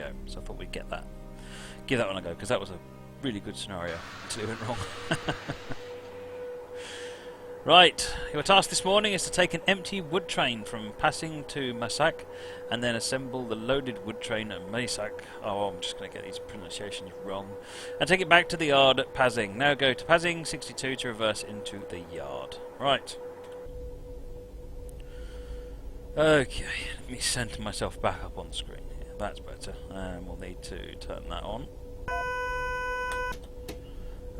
scenario. So I thought we'd give that one a go, because that was a really good scenario until it went wrong. Right, your task this morning is to take an empty wood train from Passing to Massac and then assemble the loaded wood train at Massac. Oh, I'm just going to get these pronunciations wrong. And take it back to the yard at Passing. Now go to Passing 62 to reverse into the yard. Right. Okay, let me center myself back up on the screen here. That's better. And we'll need to turn that on.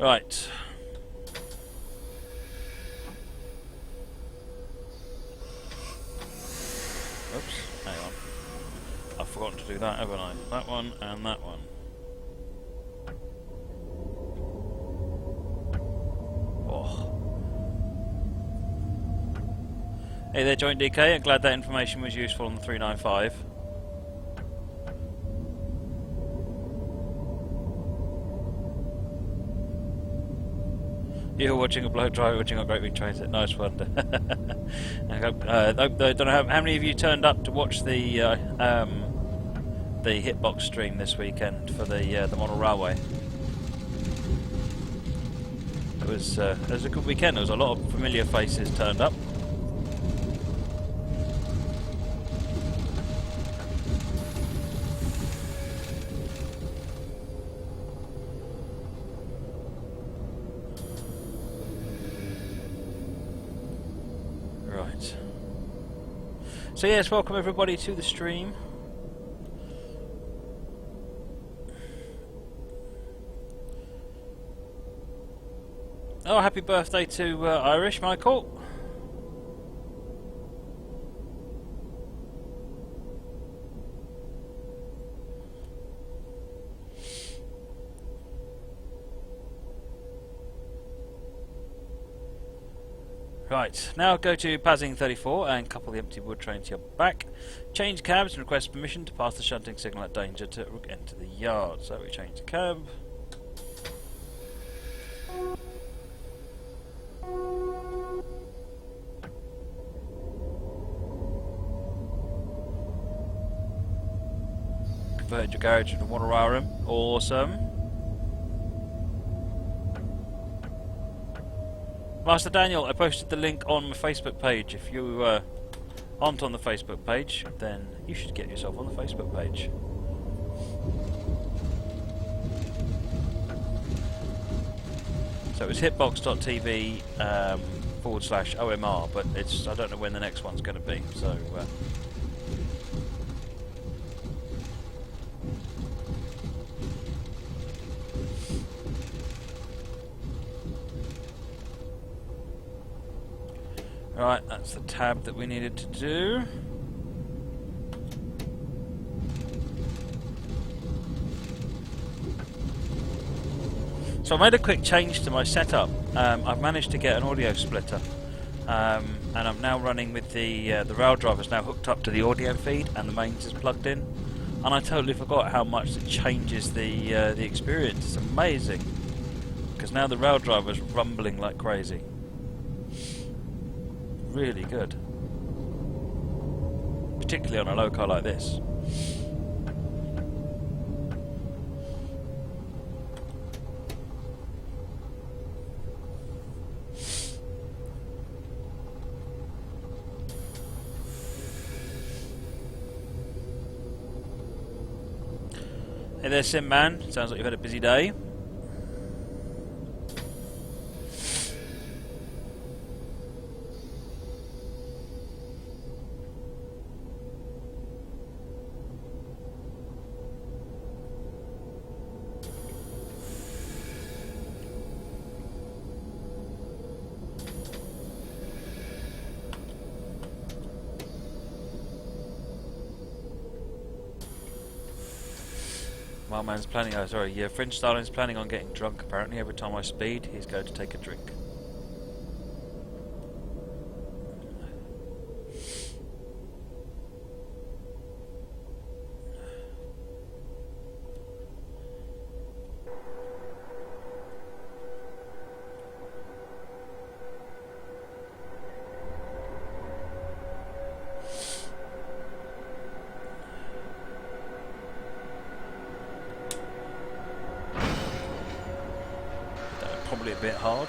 Right. Oops, hang on. I've forgotten to do that, haven't I? That one and that one. Oh. Hey there, Joint DK. I'm glad that information was useful on the 395. You're watching a bloke drive, watching a great big train set. Nice one. I don't know how many of you turned up to watch the Hitbox stream this weekend for the model railway. It was a good weekend. There was a lot of familiar faces turned up. Right. So yes, welcome everybody to the stream. Oh, happy birthday to Irish, Michael. Right, now go to Passing 34 and couple the empty wood train to your back. Change cabs and request permission to pass the shunting signal at danger to enter the yard. So we change the cab. Converted your garage into a model rail room. Awesome. Master Daniel, I posted the link on my Facebook page. If you aren't on the Facebook page, then you should get yourself on the Facebook page. So it's hitbox.tv /OMR, but I don't know when the next one's going to be. So. Right, that's the tab that we needed to do. So I made a quick change to my setup. I've managed to get an audio splitter, and I'm now running with the rail driver's now hooked up to the audio feed, and the mains is plugged in. And I totally forgot how much it changes the experience. It's amazing, because now the rail driver's rumbling like crazy. Really good, particularly on a loco like this. Hey there, Sim Man. Sounds like you've had a busy day. My man's planning, Fringe Starling's planning on getting drunk apparently. Every time I speed, he's going to take a drink. normally a bit hard.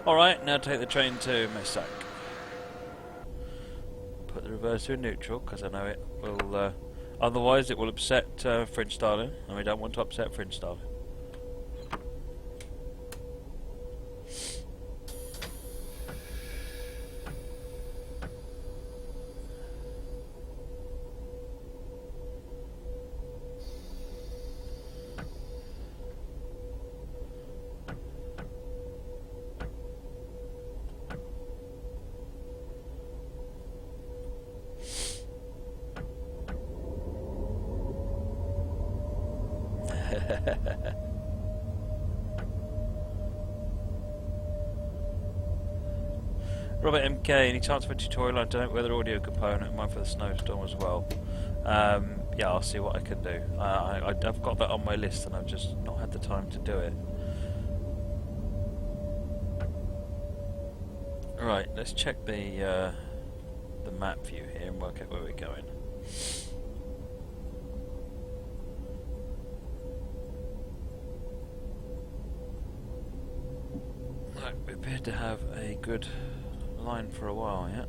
Alright, now take the train to Messac. Put the reverser in neutral, because I know it will... otherwise it will upset French styling, and we don't want to upset French styling. Robert MK, any chance for a tutorial on don't weather audio component, mine for the snowstorm as well? Yeah, I'll see what I can do. I've got that on my list and I've just not had the time to do it. Right, let's check the map view here and work out where we're going. Right, we appear to have a good line for a while, yeah.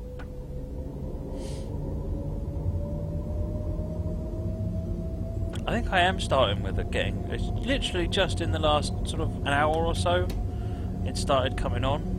I think I am starting with it getting... It's literally just in the last sort of an hour or so it started coming on.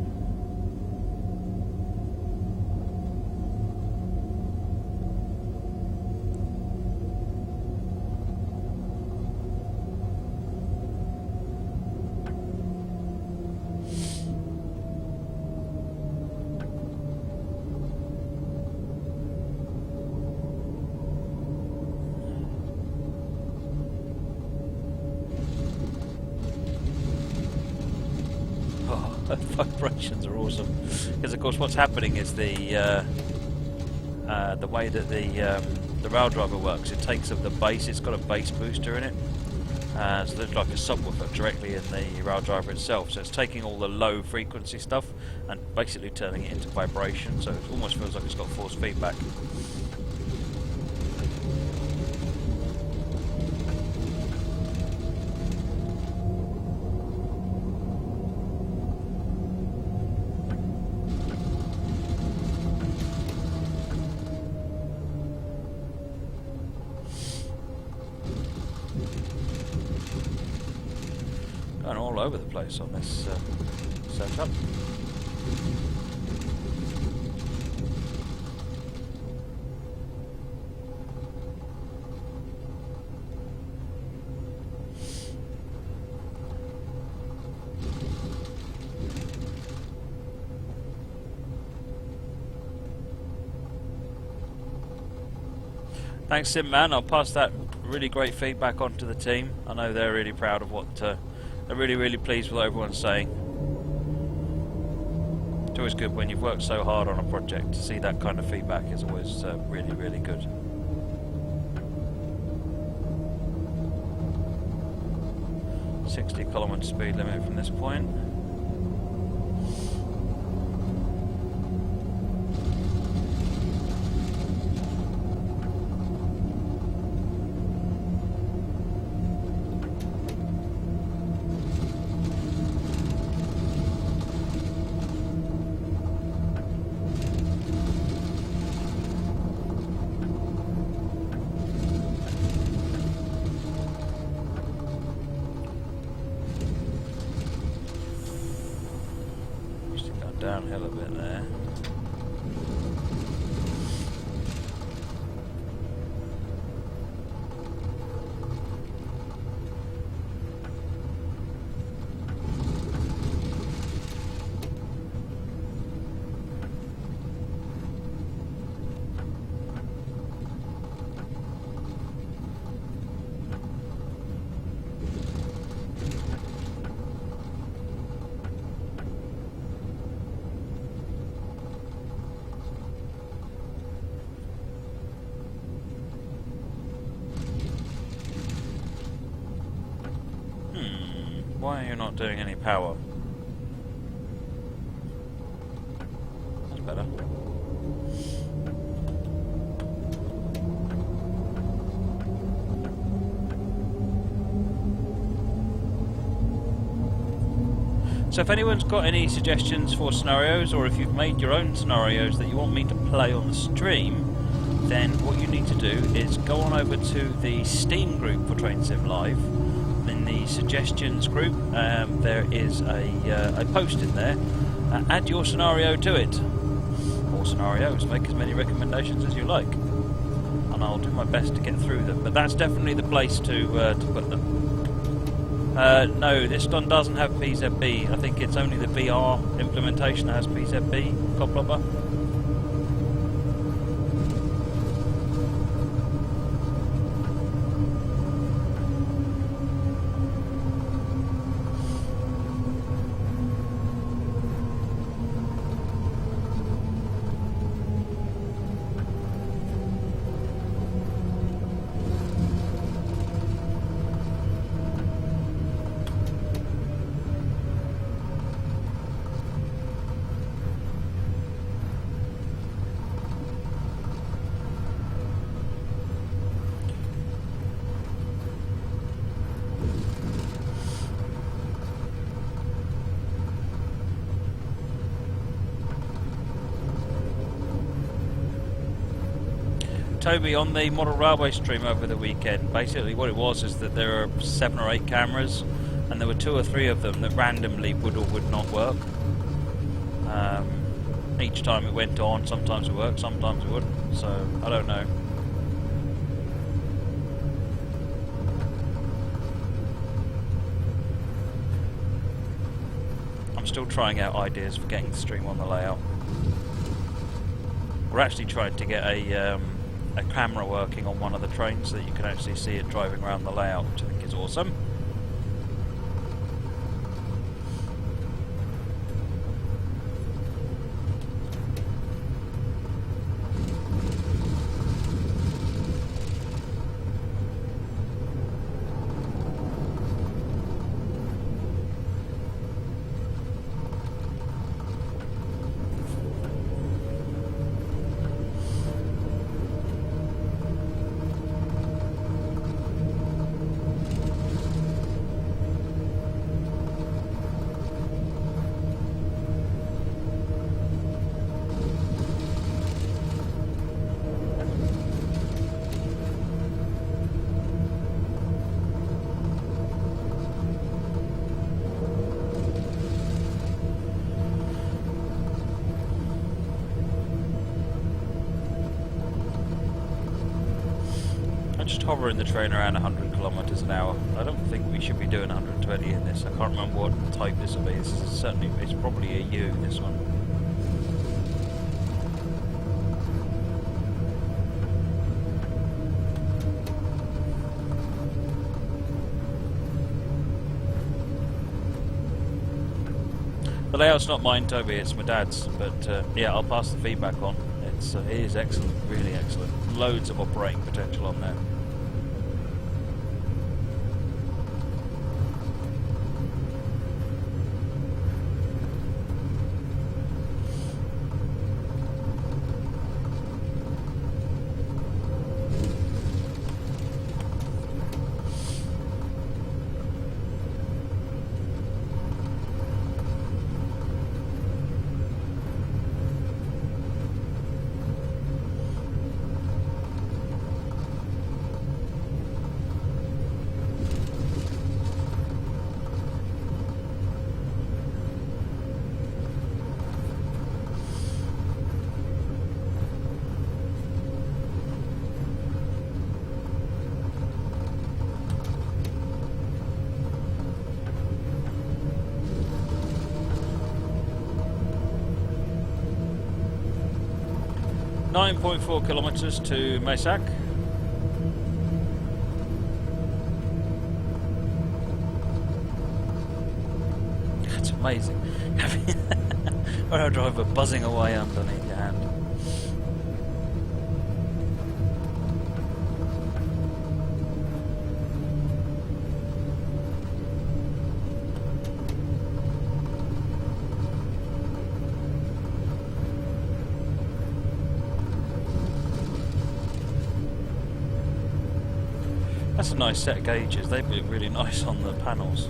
Vibrations are awesome because, of course, what's happening is the way that the rail driver works. It takes up the bass. It's got a bass booster in it, so there's like a subwoofer directly in the rail driver itself. So it's taking all the low frequency stuff and basically turning it into vibration. So it almost feels like it's got force feedback. Going all over the place on this setup. Thanks, Simman. I'll pass that really great feedback on to the team. I know they're really proud of what... they're really pleased with what everyone's saying. It's always good when you've worked so hard on a project to see that kind of feedback is always really good. .60 speed limit from this point. Downhill a bit there. Why are you not doing any power? That's better. So if anyone's got any suggestions for scenarios, or if you've made your own scenarios that you want me to play on the stream, then what you need to do is go on over to the Steam group for Train Sim Live. In the suggestions group, there is a post in there. Add your scenario to it. Or scenarios, make as many recommendations as you like. And I'll do my best to get through them. But that's definitely the place to put them. No, this one doesn't have PZB. I think it's only the VR implementation that has PZB. Coplopper. Toby, on the model railway stream over the weekend, basically what it was is that there are 7 or 8 cameras, and there were 2 or 3 of them that randomly would or would not work. Each time it went on, sometimes it worked, sometimes it wouldn't, so I don't know. I'm still trying out ideas for getting the stream on the layout. We're actually trying to get a camera working on one of the trains so that you can actually see it driving around the layout, which I think is awesome. Just hovering the train around 100 kilometers an hour. I don't think we should be doing 120 in this. I can't remember what type this will be. This is certainly, it's probably a U, this one. The layout's not mine, Toby, it's my dad's, but yeah, I'll pass the feedback on. It is excellent, really excellent. Loads of operating potential on there. .4 kilometers to Maisac. That's amazing. When I drive a buzzing away underneath your hand. That's a nice set of gauges. They look really nice on the panels.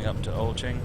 up to Olching.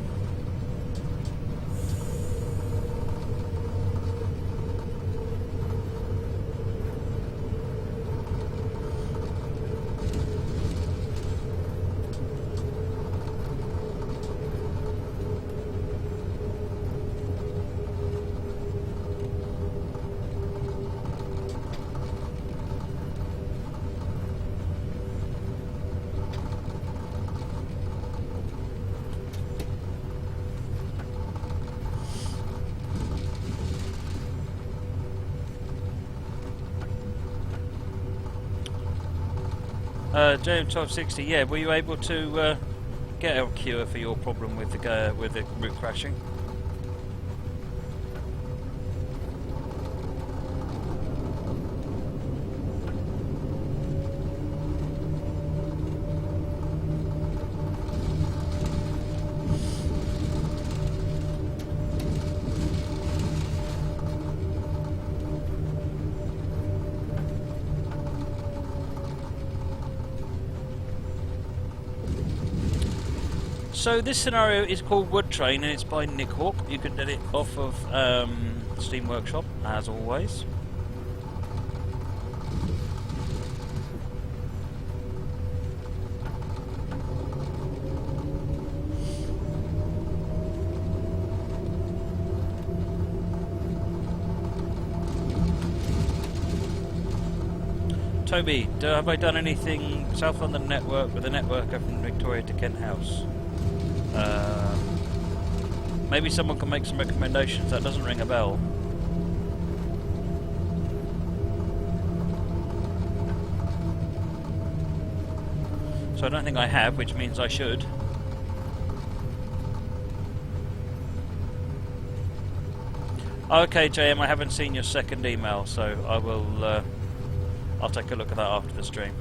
JM1260, yeah, were you able to get a cure for your problem with the route crashing? So this scenario is called Wood Train and it's by Nick Hawk. You can get it off of Steam Workshop, as always. Toby, have I done anything South London network with a networker from Victoria to Kent House? Maybe someone can make some recommendations. That doesn't ring a bell. So I don't think I have, which means I should. Okay, JM, I haven't seen your second email, so I will. I'll take a look at that after the stream.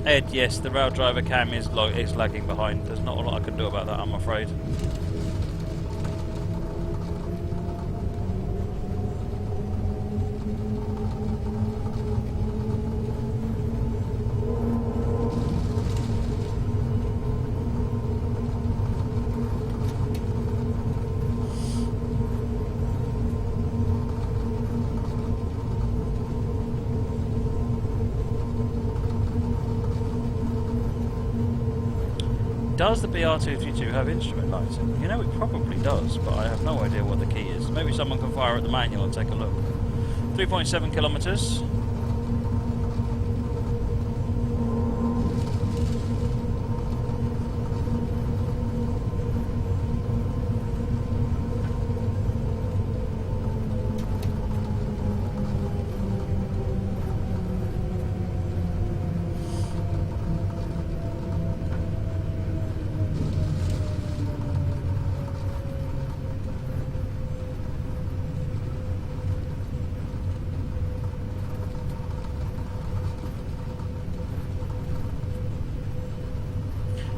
Ed, yes, the rail driver cam is lagging behind. There's not a lot I can do about that, I'm afraid. Does the BR232 have instrument lighting? You know, it probably does, but I have no idea what the key is. Maybe someone can fire at the manual and take a look. 3.7 kilometers.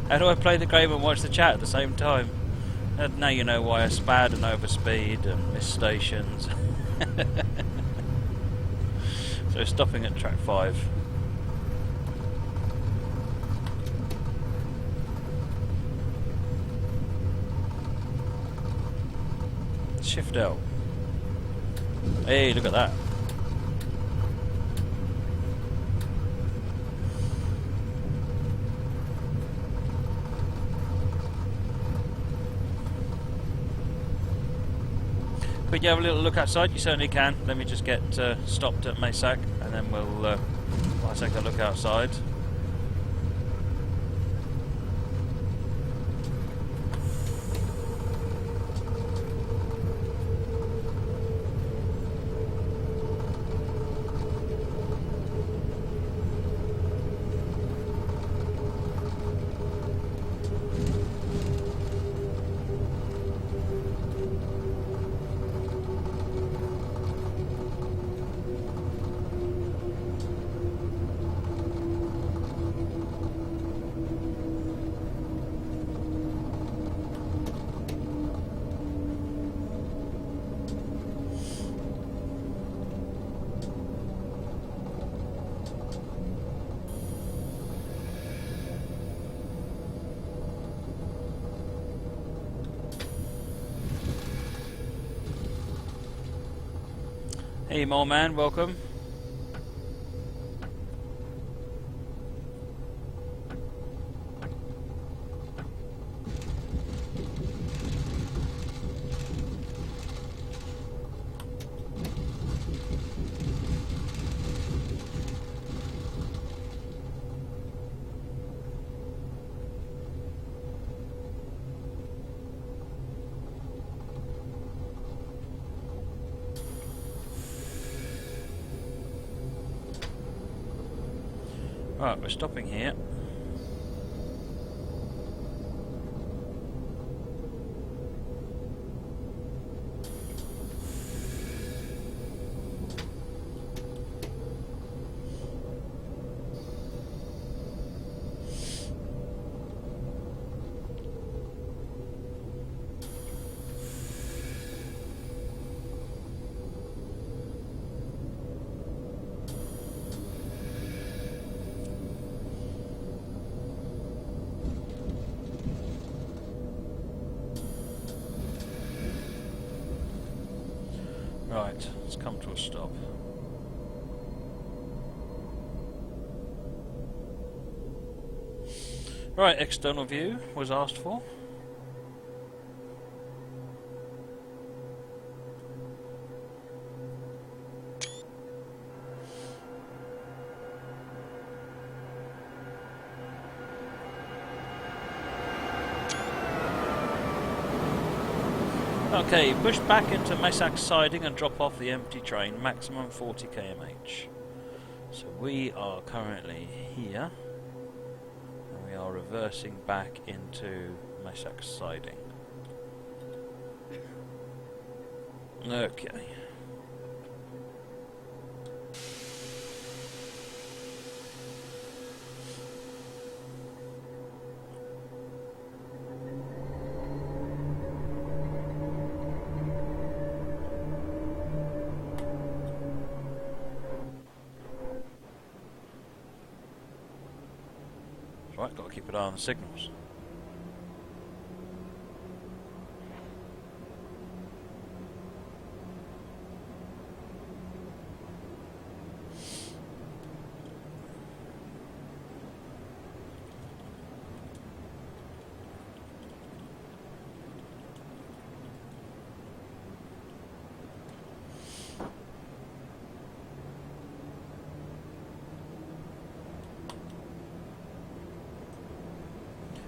How do I play the game and watch the chat at the same time? Now you know why I spad and overspeed and miss stations. So stopping at track 5. Shift L. Hey, look at that. Could you have a little look outside? You certainly can. Let me just get stopped at Maysac and then I'll take a look outside. Hey, mole man, welcome. Right, we're stopping here. Right, let's come to a stop. Right, external view was asked for. Okay, push back into Messac siding and drop off the empty train, maximum 40 kmh. So we are currently here, and we are reversing back into Messac siding. Okay. Right, got to keep an eye on the signals.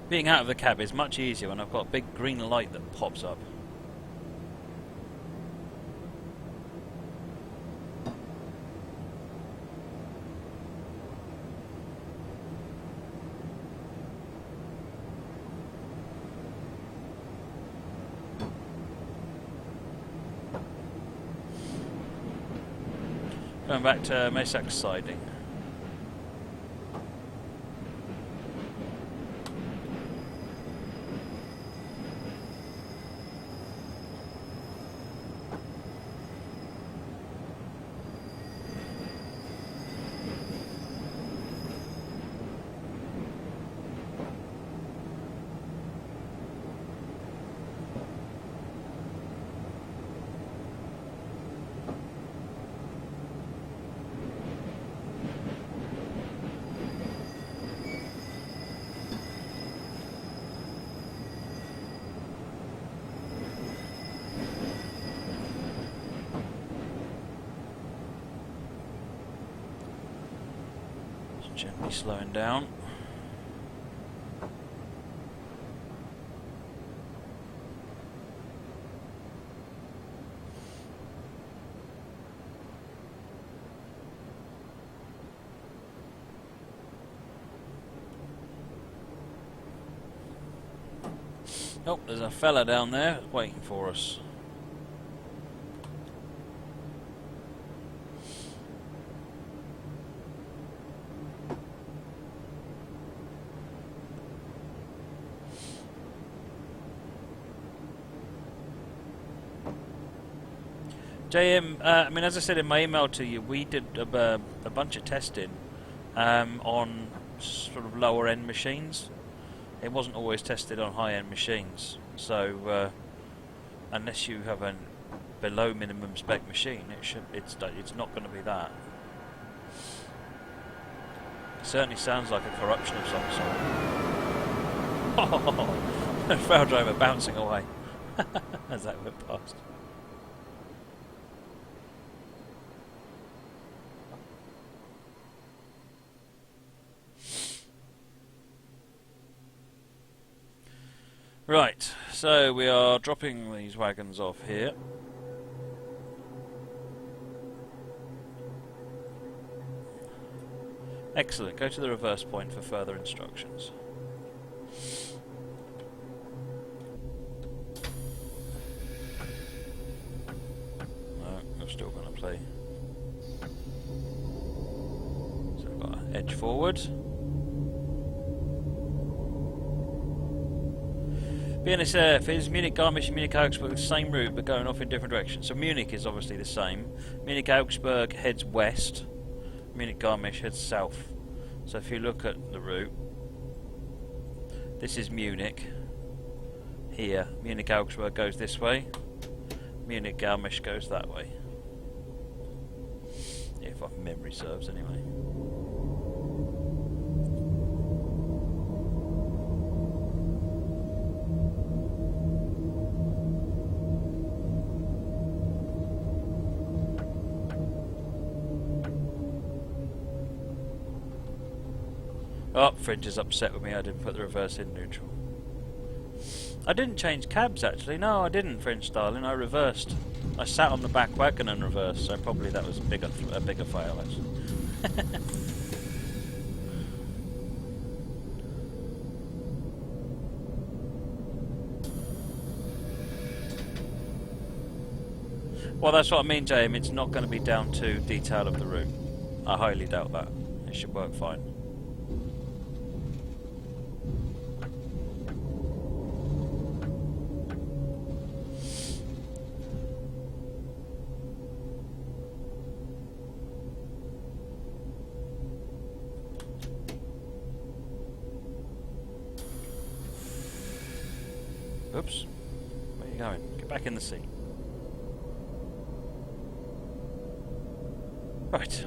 Being out of the cab is much easier when I've got a big green light that pops up. Going back to Messac siding. Gently slowing down. Oh, there's a fella down there waiting for us. JM, I mean, as I said in my email to you, we did a bunch of testing on sort of lower end machines. It wasn't always tested on high end machines. So unless you have below minimum spec machine. It's not going to be that. It certainly sounds like a corruption of some sort. Oh, rail driver bouncing away as that went past. Right, so we are dropping these wagons off here. Excellent, go to the reverse point for further instructions. No, we're still going to play. So we've got to edge forward. BNSF is Munich, Garmisch and Munich Augsburg the same route but going off in different directions. So Munich is obviously the same. Munich Augsburg heads west. Munich Garmisch heads south. So if you look at the route, this is Munich. Here, Munich Augsburg goes this way. Munich Garmisch goes that way. If my memory serves anyway. Oh, Fringe is upset with me, I didn't put the reverse in neutral. I didn't change cabs actually, no I didn't, Fringe darling, I reversed. I sat on the back wagon and reversed, so probably that was a bigger fail actually. Well, that's what I mean, James, it's not going to be down to detail of the route. I highly doubt that. It should work fine. Oops. Where are you going? Get back in the seat. Right.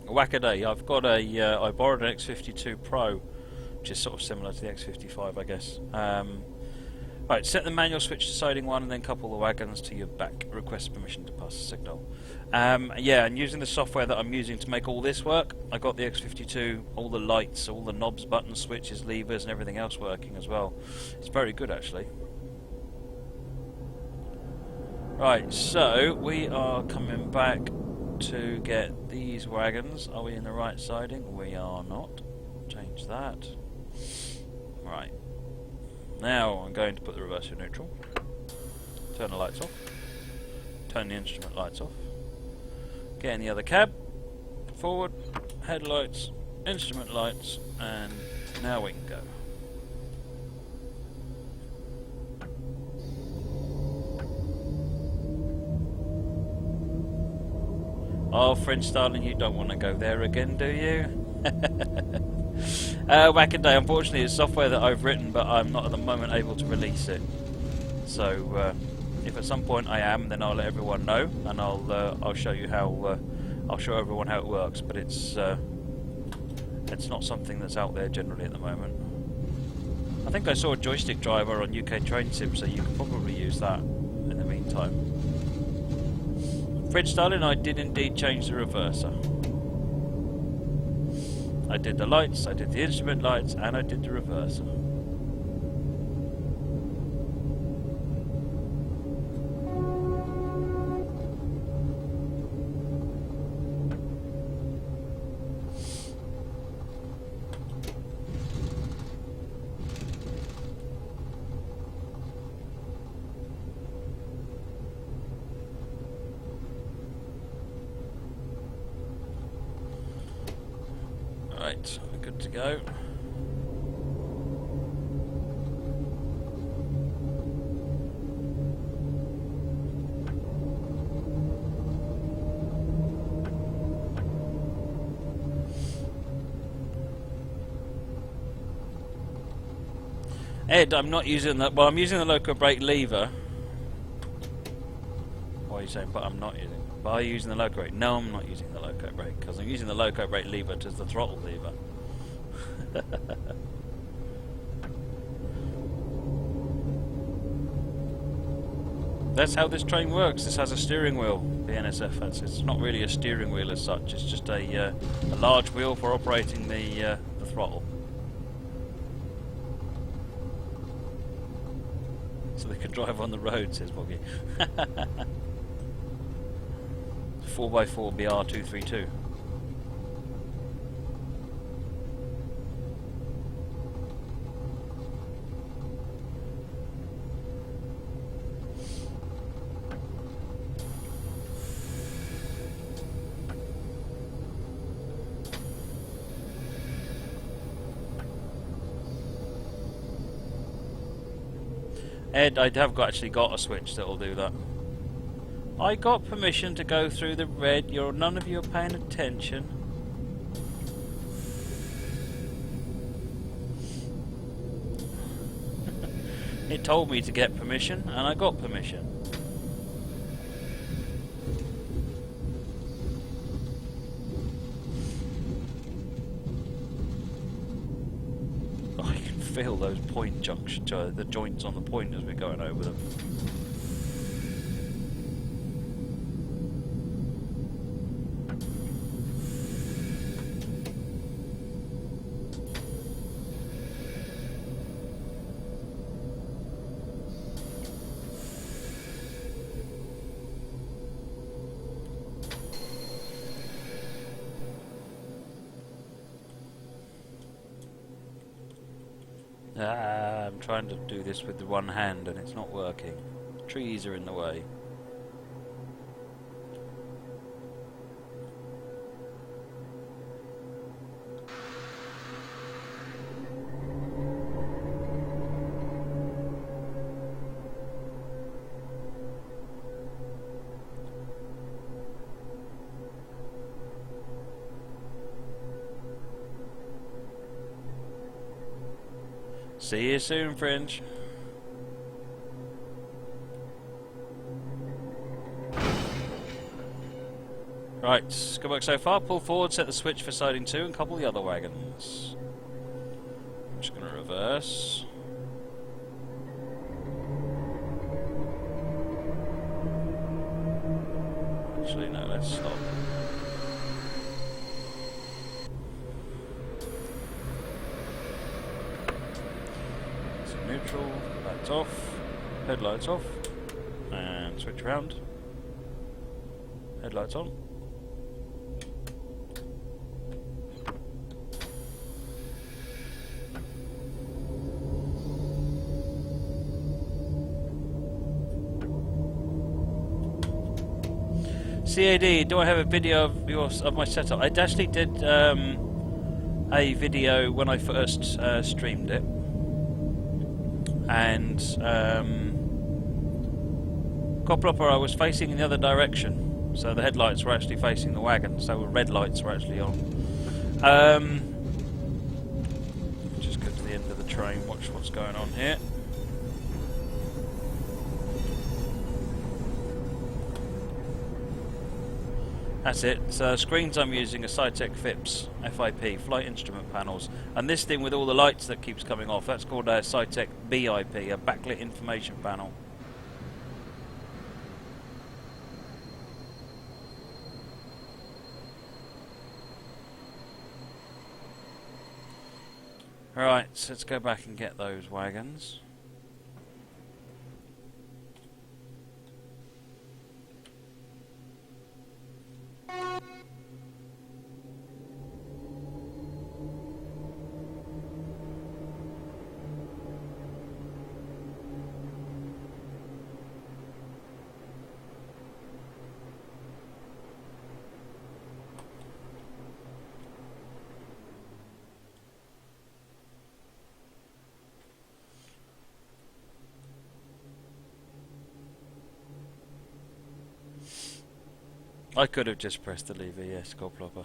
Whack-a-day. I've got a, I borrowed an X52 Pro, which is sort of similar to the X55, I guess. Right, set the manual switch to siding 1 and then couple the wagons to your back. Request permission to pass the signal. Yeah, and using the software that I'm using to make all this work, I got the X52, all the lights, all the knobs, buttons, switches, levers and everything else working as well. It's very good actually. Right, so we are coming back to get these wagons. Are we in the right siding? We are not. Change that. Right. Now I'm going to put the reverse in neutral. Turn the lights off. Turn the instrument lights off. Get in the other cab. Forward. Headlights. Instrument lights. And now we can go. Oh, French darling, you don't want to go there again, do you? Whack-a-day, unfortunately it's software that I've written, but I'm not at the moment able to release it. So if at some point I am, then I'll let everyone know, and I'll show you how I'll show everyone how it works. But it's not something that's out there generally at the moment. I think I saw a joystick driver on UK Train Sim, so you can probably use that in the meantime. Fred Stalin, I did indeed change the reverser. I did the lights, I did the instrument lights, and I did the reverser. Right, we're good to go. Ed, I'm not using the... Well, I'm using the loco brake lever. Why are you saying, but I'm not using... But are you using the loco brake? No, I'm not using the loco brake, because I'm using the loco brake lever as the throttle lever. That's how this train works. This has a steering wheel, the NSF. It's not really a steering wheel as such. It's just a large wheel for operating the throttle. So they can drive on the road, says Boggy. 4x4 BR232. Ed, I have actually got a switch that will do that. I got permission to go through the red. None of you are paying attention. It told me to get permission, and I got permission. I can feel those point junctions, the joints on the point as we're going over them. I'm trying to do this with the one hand and it's not working. Trees are in the way. See you soon, Fringe. Right, good work so far. Pull forward, set the switch for siding 2 and couple the other wagons. I'm just going to reverse. Actually, no, let's stop. Neutral, lights off, headlights off, and switch around, headlights on. CAD, do I have a video of my setup? I actually did a video when I first streamed it. And Coplopper, I was facing in the other direction, so the headlights were actually facing the wagon, so the red lights were actually on. Just go to the end of the train, watch what's going on here. That's it. So screens I'm using are Cytec FIPS, FIP, flight instrument panels. And this thing with all the lights that keeps coming off, that's called a Cytec BIP, a backlit information panel. Right, so let's go back and get those wagons. I could have just pressed the lever, yes, Coplopper.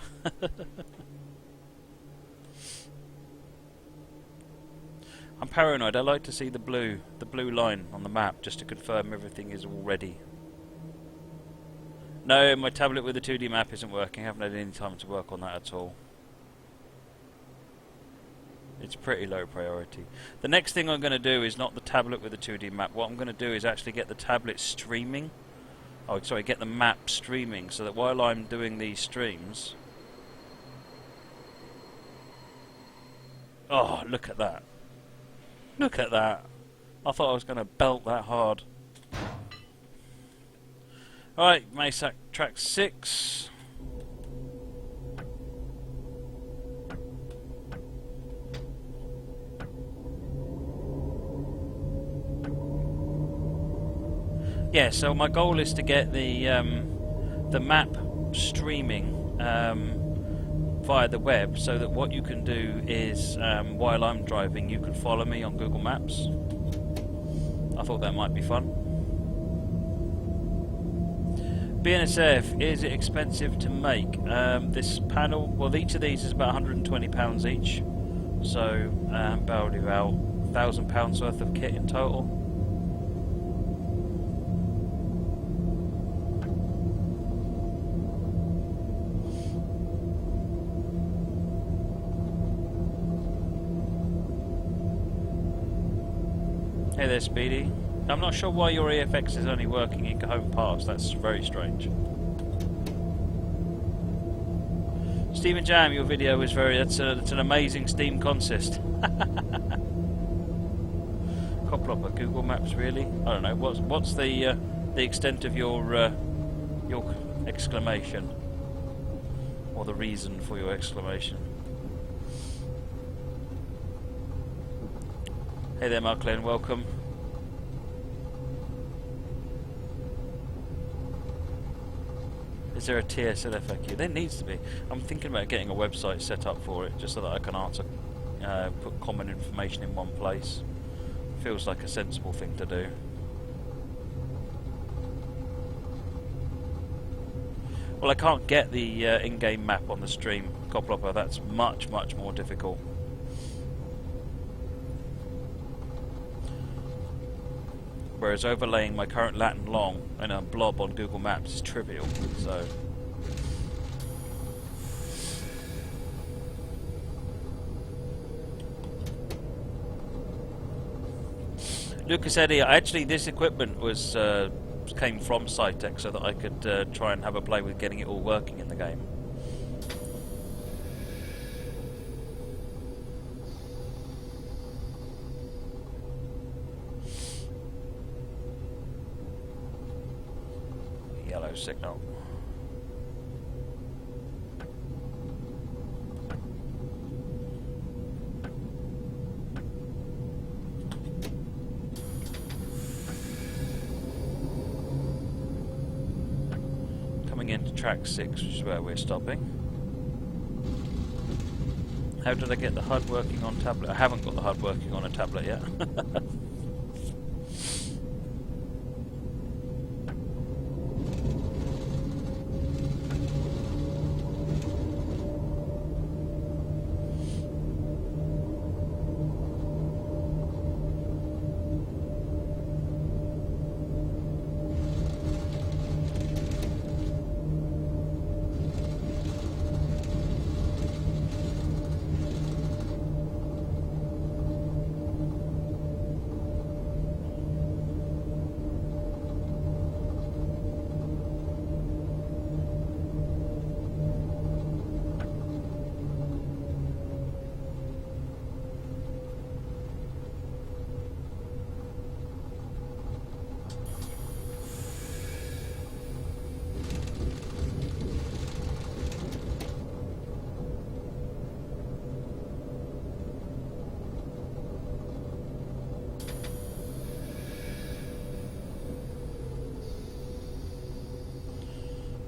I'm paranoid. I like to see the blue line on the map just to confirm everything is all ready. No, my tablet with the 2D map isn't working. I haven't had any time to work on that at all. It's pretty low priority. The next thing I'm going to do is not the tablet with the 2D map. What I'm going to do is actually get the tablet streaming. Oh, sorry, get the map streaming so that while I'm doing these streams... Oh, look at that. Look at that. I thought I was going to belt that hard. Alright, Maysac track 6. Yeah, so my goal is to get the map streaming via the web, so that what you can do is while I'm driving, you can follow me on Google Maps. I thought that might be fun. BNSF, is it expensive to make? This panel, well, each of these is about £120 each, so probably about £1,000 worth of kit in total. Hey there, Speedy. I'm not sure why your EFX is only working in Home Pass. That's very strange. Steam and Jam, your video is that's an amazing Steam consist. Coplopper, Google Maps, really? I don't know. What's the extent of your exclamation, or the reason for your exclamation? Hey there, Mark Lane, welcome. Is there a TSL FAQ? There needs to be. I'm thinking about getting a website set up for it, just so that I can answer, put common information in one place. Feels like a sensible thing to do. Well, I can't get the in-game map on the stream, Coplopper. That's much, much more difficult. Whereas overlaying my current Latin long in a blob on Google Maps is trivial, so... Lucas Eddy, actually this equipment was came from Cytec so that I could try and have a play with getting it all working in the game. Yellow signal. Coming into track 6, which is where we're stopping. How did I get the HUD working on tablet? I haven't got the HUD working on a tablet yet.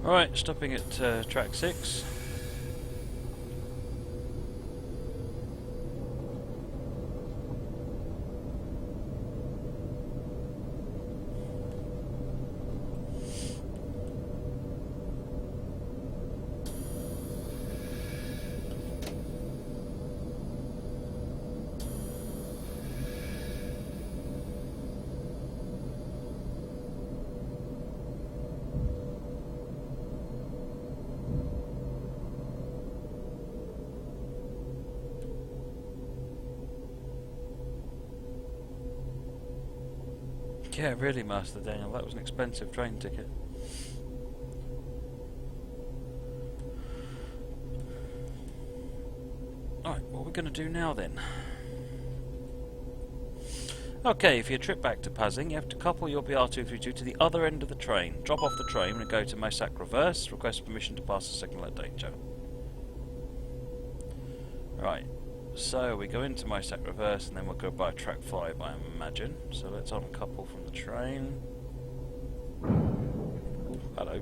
Alright, stopping at track 6. Yeah, really, Master Daniel, that was an expensive train ticket. Alright, what are we going to do now then? Okay, for your trip back to Pazing, you have to couple your BR232 to the other end of the train. Drop off the train and go to Mosac Reverse, request permission to pass the signal at danger. Right, so we go into Mosac Reverse and then we'll go by track 5, I imagine. So let's uncouple from the train. Ooh, hello.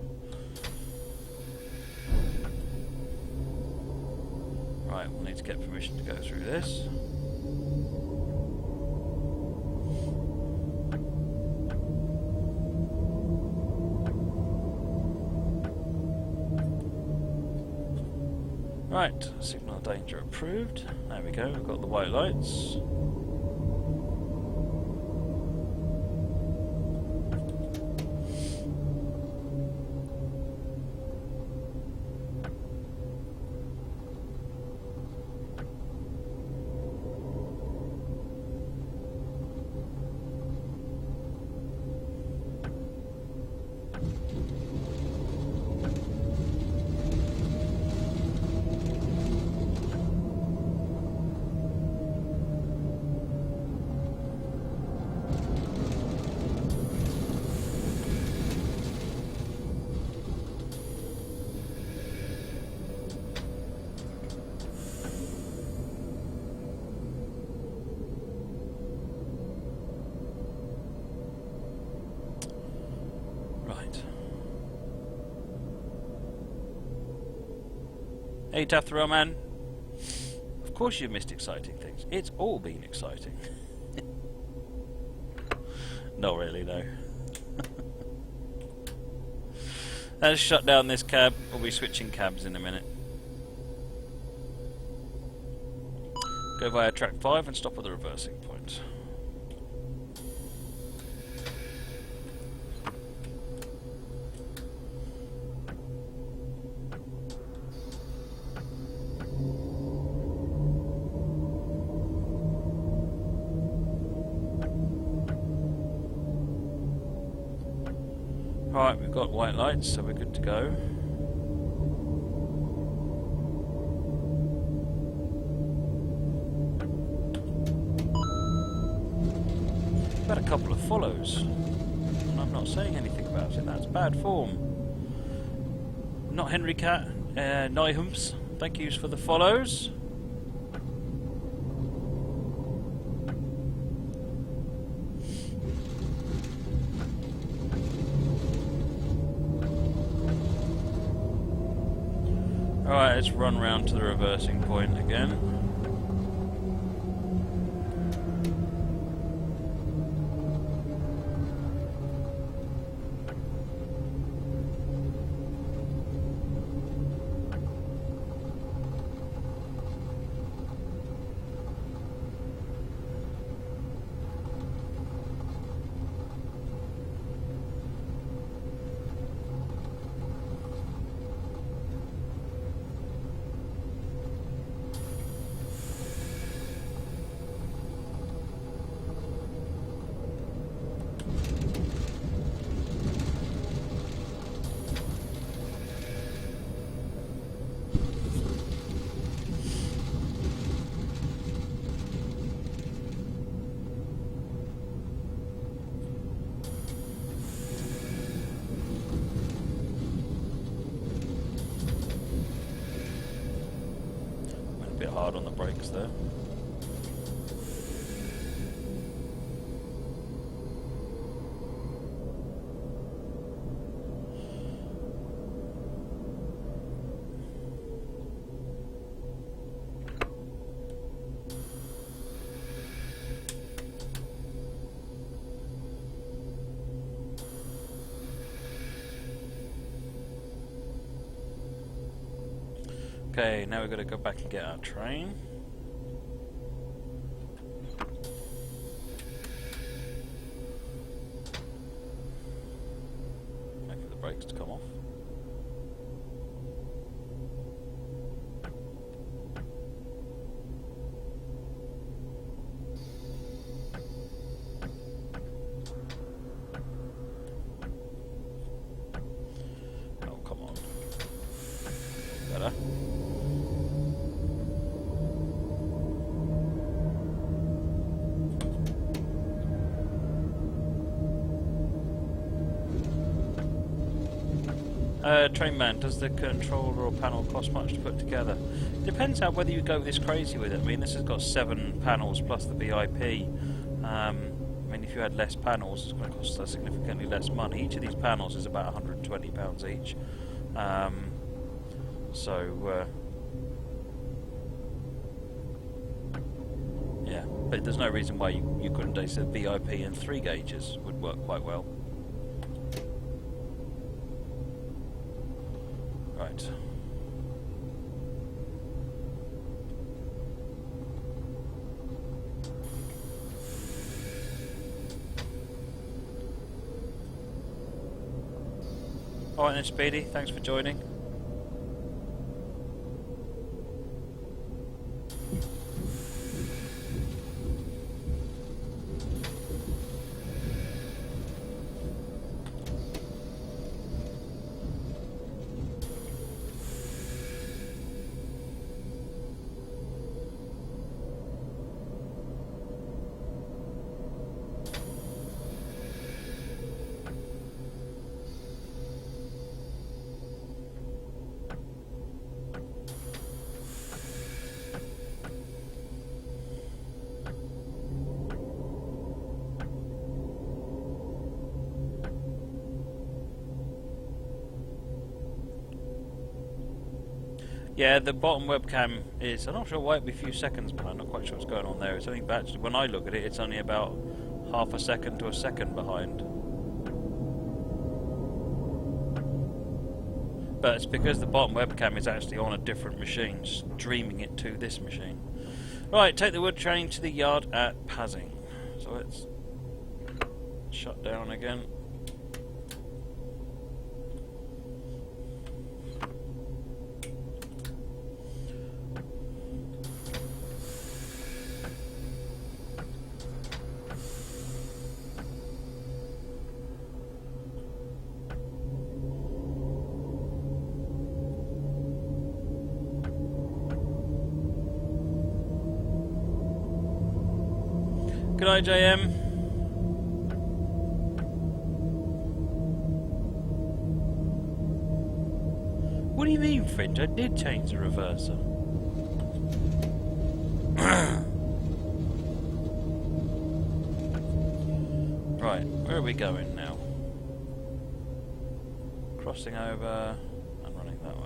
Right, we'll need to get permission to go through this. Right, signal danger approved. There we go, we've got the white lights. Hey, Tough Thrill Man. Of course you've missed exciting things. It's all been exciting. Not really, no. Let's shut down this cab. We'll be switching cabs in a minute. Go via track 5 and stop at the reversing point. Right, we've got white lights, so we're good to go. We've had a couple of follows, and I'm not saying anything about it. That's bad form. Not Henry Cat, Nyhumps. Thank yous for the follows. Alright, let's run round to the reversing point again. Hard on the brakes there. Okay, now we've got to go back and get our train. Wait for the brakes to come off. Train man, does the controller or panel cost much to put together? Depends how whether you go this crazy with it. I mean, this has got 7 panels plus the VIP. I mean, if you had less panels, it's going to cost significantly less money. Each of these panels is about £120 each. Yeah, but there's no reason why you couldn't do so. VIP and 3 gauges would work quite well. Right. Alright then, Speedy, thanks for joining. Yeah, the bottom webcam is, I'm not sure why it'd be a few seconds behind, I'm not quite sure what's going on there. It's only about, when I look at it, it's only about half a second to a second behind. But it's because the bottom webcam is actually on a different machine, streaming it to this machine. Right, take the wood train to the yard at Pazing. So let's shut down again. Good night, JM. What do you mean, Fringe? I did change the reverser. Right, where are we going now? Crossing over and running that way.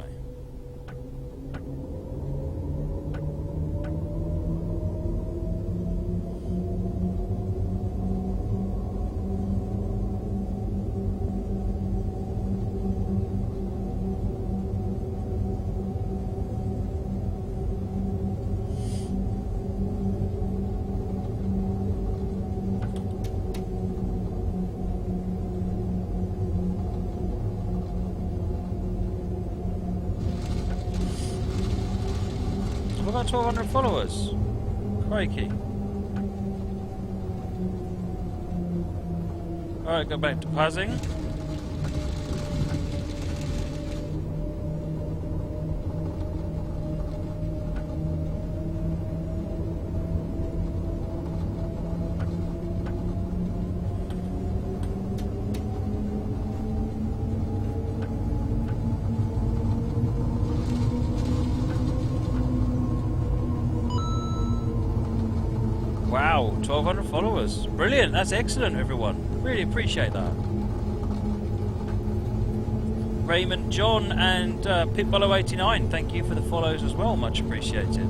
We've got 1,200 followers. Crikey. Alright, go back to Pazing. Wow, 1,200 followers. Brilliant, that's excellent, everyone. Really appreciate that. Raymond, John, and Pitbullo89, thank you for the follows as well. Much appreciated.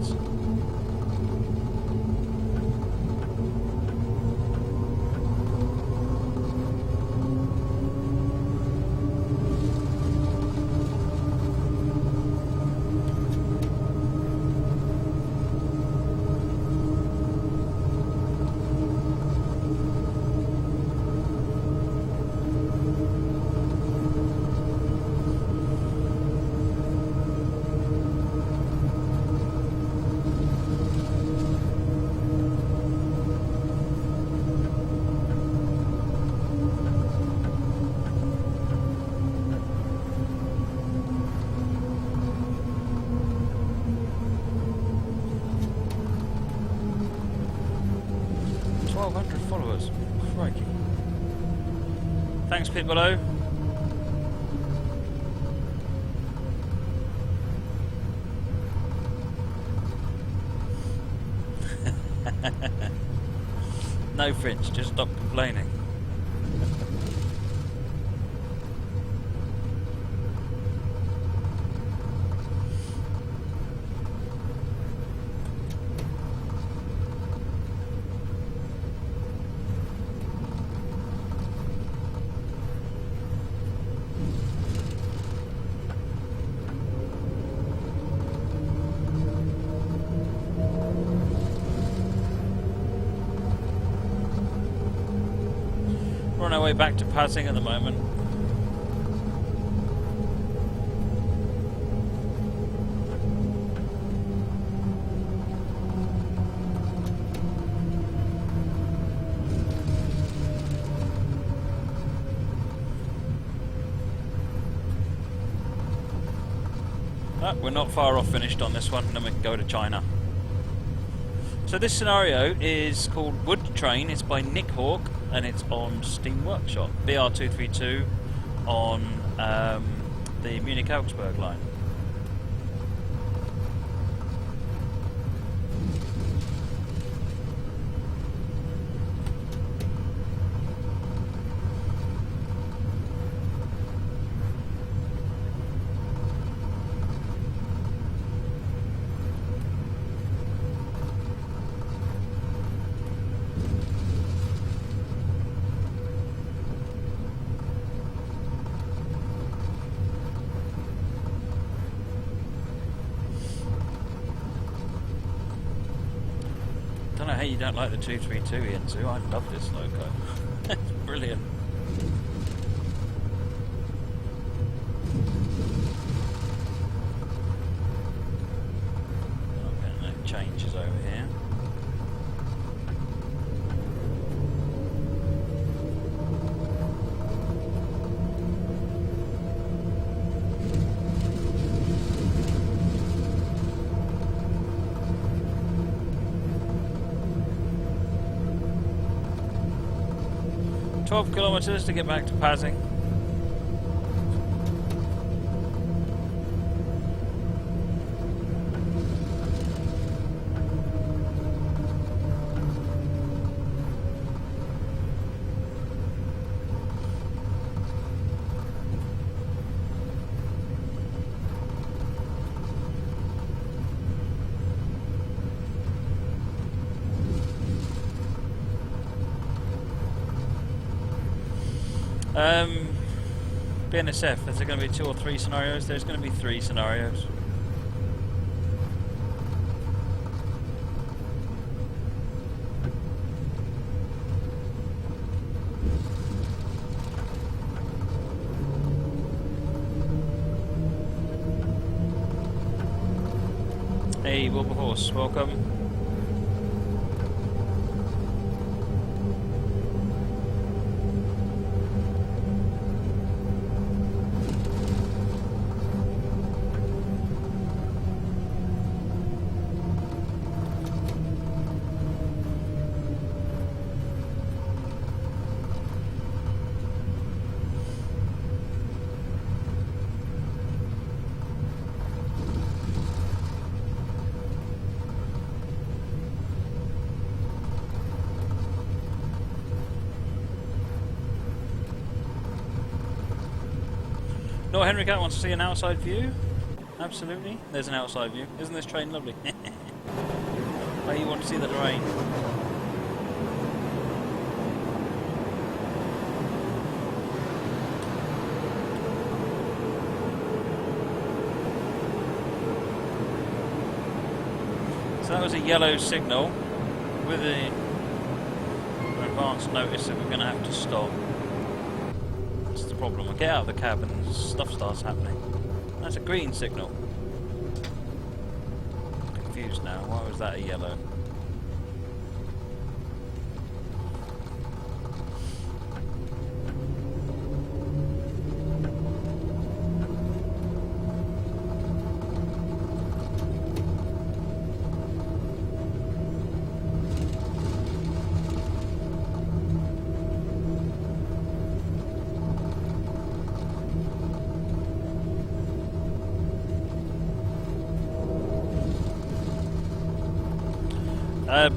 Followers. Crikey. Thanks, Pitbullo. No, Fringe, just stop complaining. We're on our way back to Passing at the moment. But we're not far off finished on this one, and then we can go to China. So this scenario is called Wood Train. It's by Nick Hawk, and it's on Steam Workshop. BR232 on the Munich Augsburg line. I don't know how you don't like the 232 Yanzu. I love this loco. It's brilliant. Okay, no changes over here. Kilometers to get back to Passing. BNSF, is there going to be 2 or 3 scenarios? There's going to be 3 scenarios. Hey, Wilberforce, welcome. No, Henry Cat wants to see an outside view. Absolutely, there's an outside view. Isn't this train lovely? Oh, you want to see the terrain? So that was a yellow signal with an advance notice that we're going to have to stop. That's the problem. I get out of the cab and stuff starts happening. That's a green signal. I'm confused now. Why was that a yellow?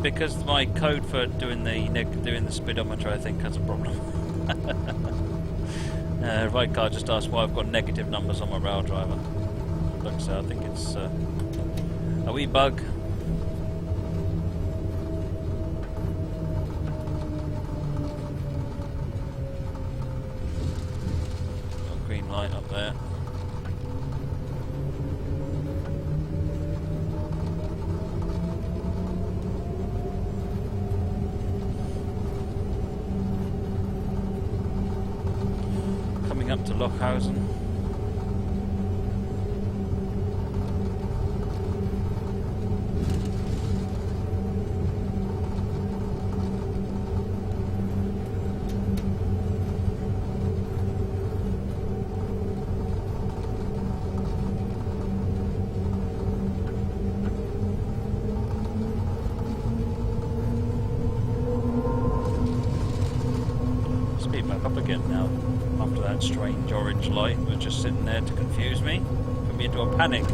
Because my code for doing the speedometer, I think, has a problem. Right car just asked why I've got negative numbers on my rail driver. Looks so I think it's a wee bug. Got a green light up there. Up to Lockhausen. Speed back up again now. After that strange orange light was just sitting there to confuse me, put me into a panic.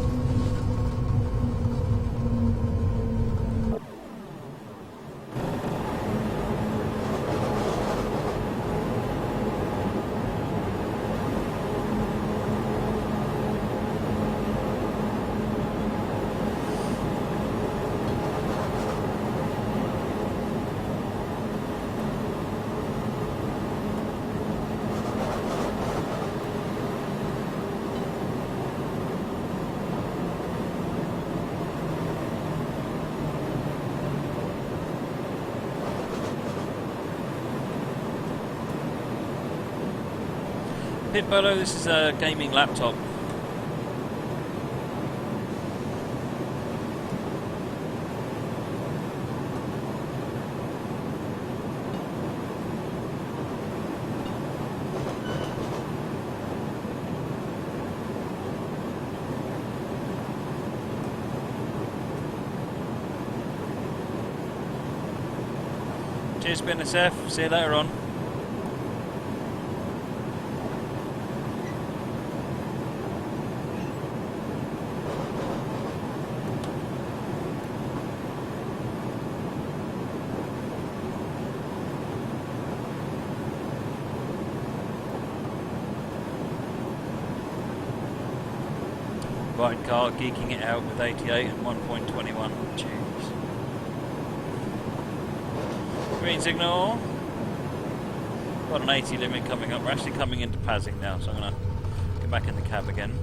Pit Bolo, this is a gaming laptop. Cheers, BNSF. See you later on. Right car geeking it out with 88 and 1.21 tunes. Green signal. Got an 80 limit coming up. We're actually coming into Pasing now, so I'm going to get back in the cab again.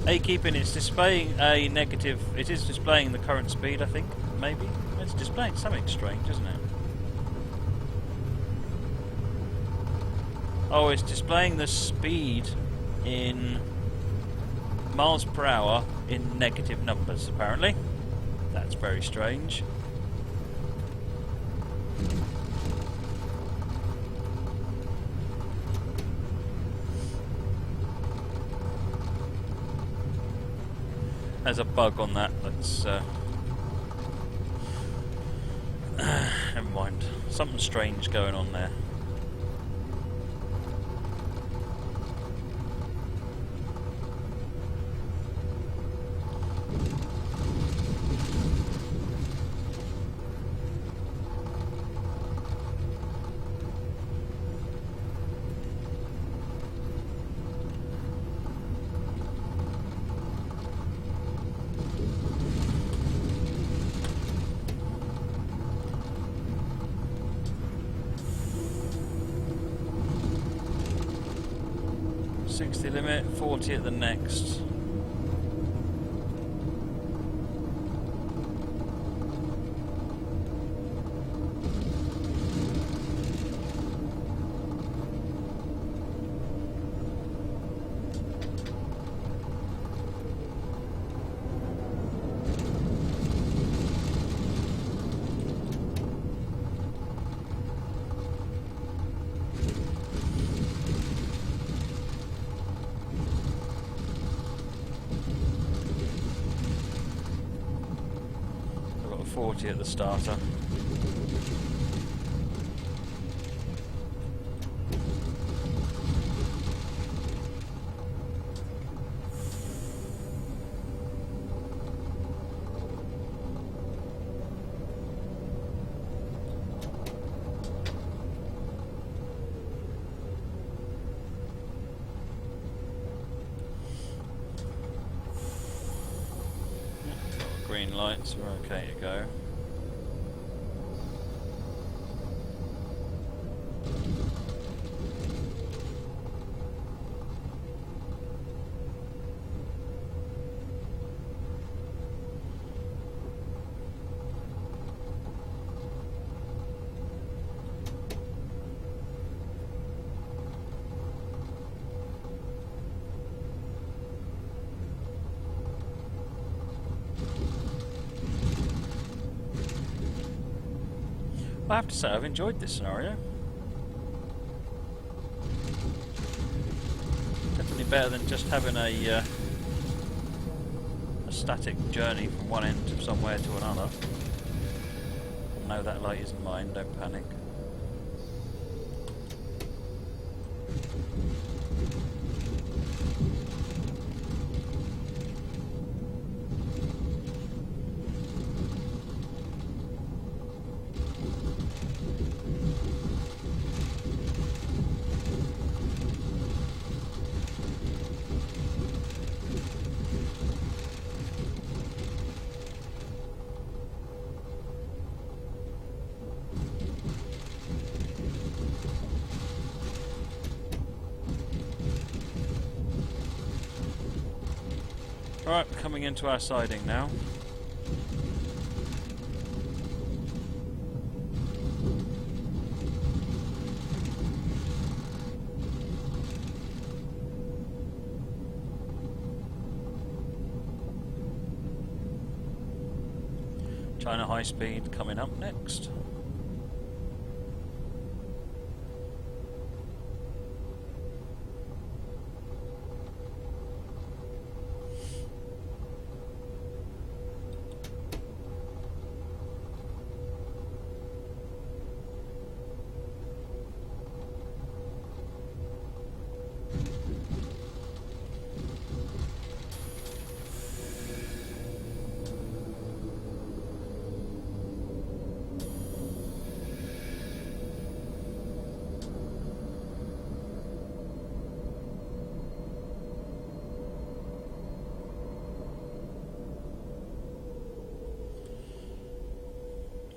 A-keeping, it's displaying a negative. It is displaying the current speed, I think. Maybe. It's displaying something strange, isn't it? Oh, it's displaying the speed in miles per hour in negative numbers, apparently. That's very strange. There's a bug on that. That's never mind. Something strange going on there. .60 limit, 40 at the next. I've got a 40 at the starter. lights, we're okay to go. I have to say, I've enjoyed this scenario. Definitely better than just having a static journey from one end of somewhere to another. No, that light isn't mine, don't panic. Right, coming into our siding now. China High Speed coming up next.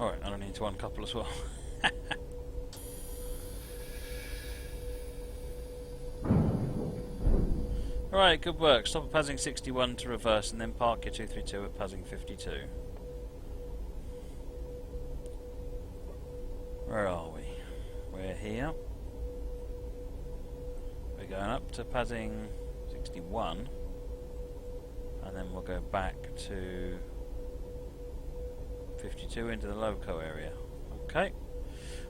Alright, I don't need to uncouple as well. Alright, good work. Stop at passing 61 to reverse and then park your 232 at passing 52. Where are we? We're here. We're going up to passing 61 and then we'll go back to 52 into the loco area. Okay,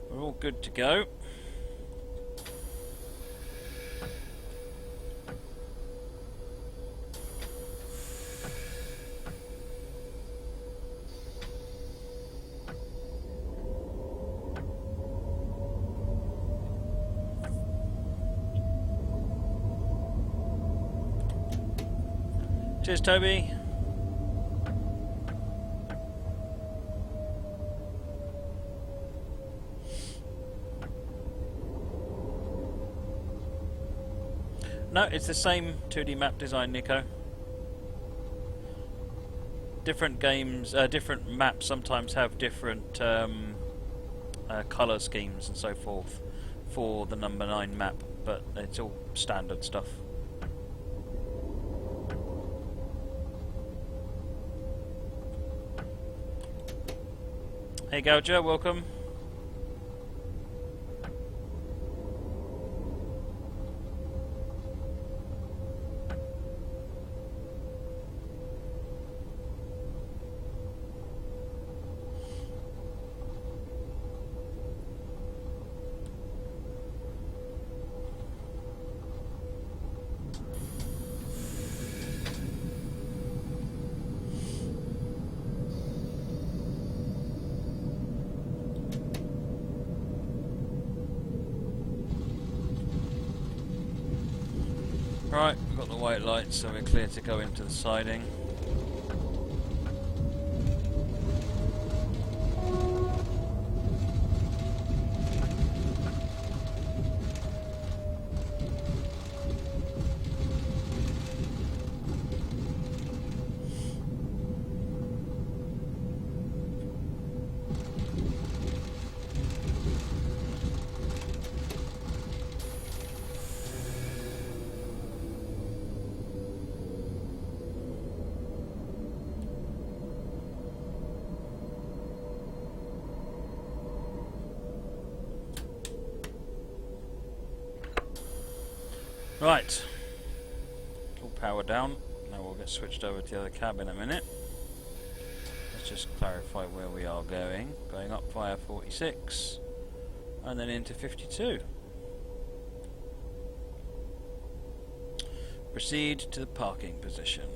we're all good to go. Cheers, Toby. No, it's the same 2D map design, Nico. Different games, different maps sometimes have different colour schemes and so forth for the number 9 map, but it's all standard stuff. Hey Gouger, welcome. Right, we've got the white lights, so we're clear to go into the siding. Right. All power down. Now we'll get switched over to the other cab in a minute. Let's just clarify where we are going. Going up via 46 and then into 52. Proceed to the parking position.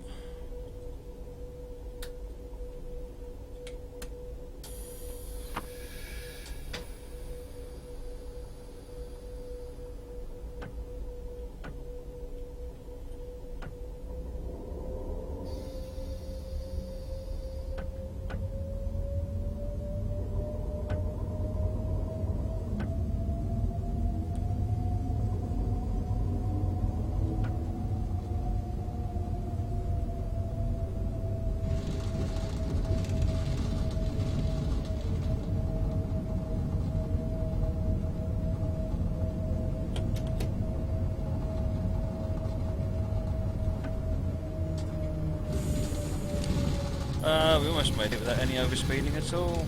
We almost made it without any overspeeding at all.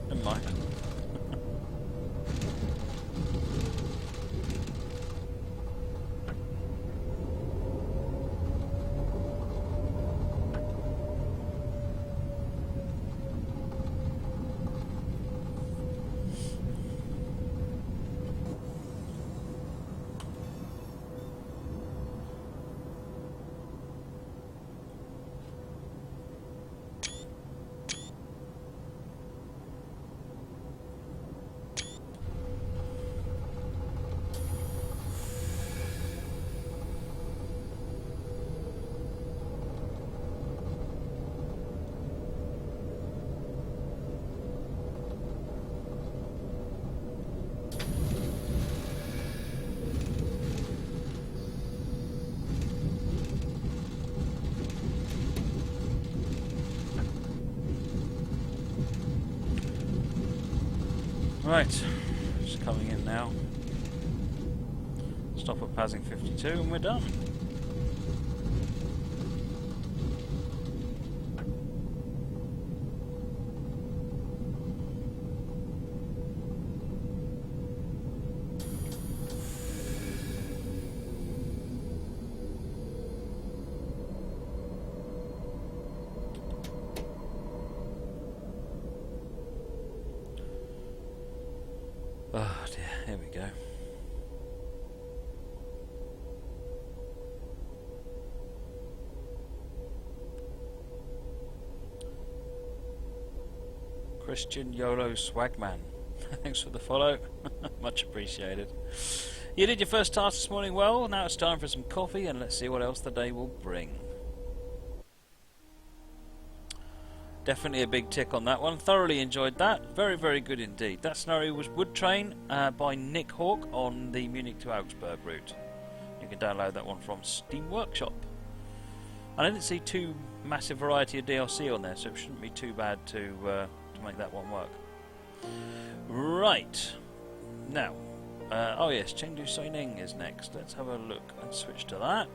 Never mind. Right, just coming in now. Stop at passing 52 and we're done. Oh dear, here we go. Christian YOLO Swagman. Thanks for the follow. Much appreciated. You did your first task this morning well. Now it's time for some coffee and let's see what else the day will bring. Definitely a big tick on that one. Thoroughly enjoyed that. Very, very good indeed. That scenario was Wood Train by Nick Hawk on the Munich to Augsburg route. You can download that one from Steam Workshop. I didn't see too massive variety of DLC on there, so it shouldn't be too bad to make that one work. Right. Now, oh yes, Chengdu Saining is next. Let's have a look and switch to that.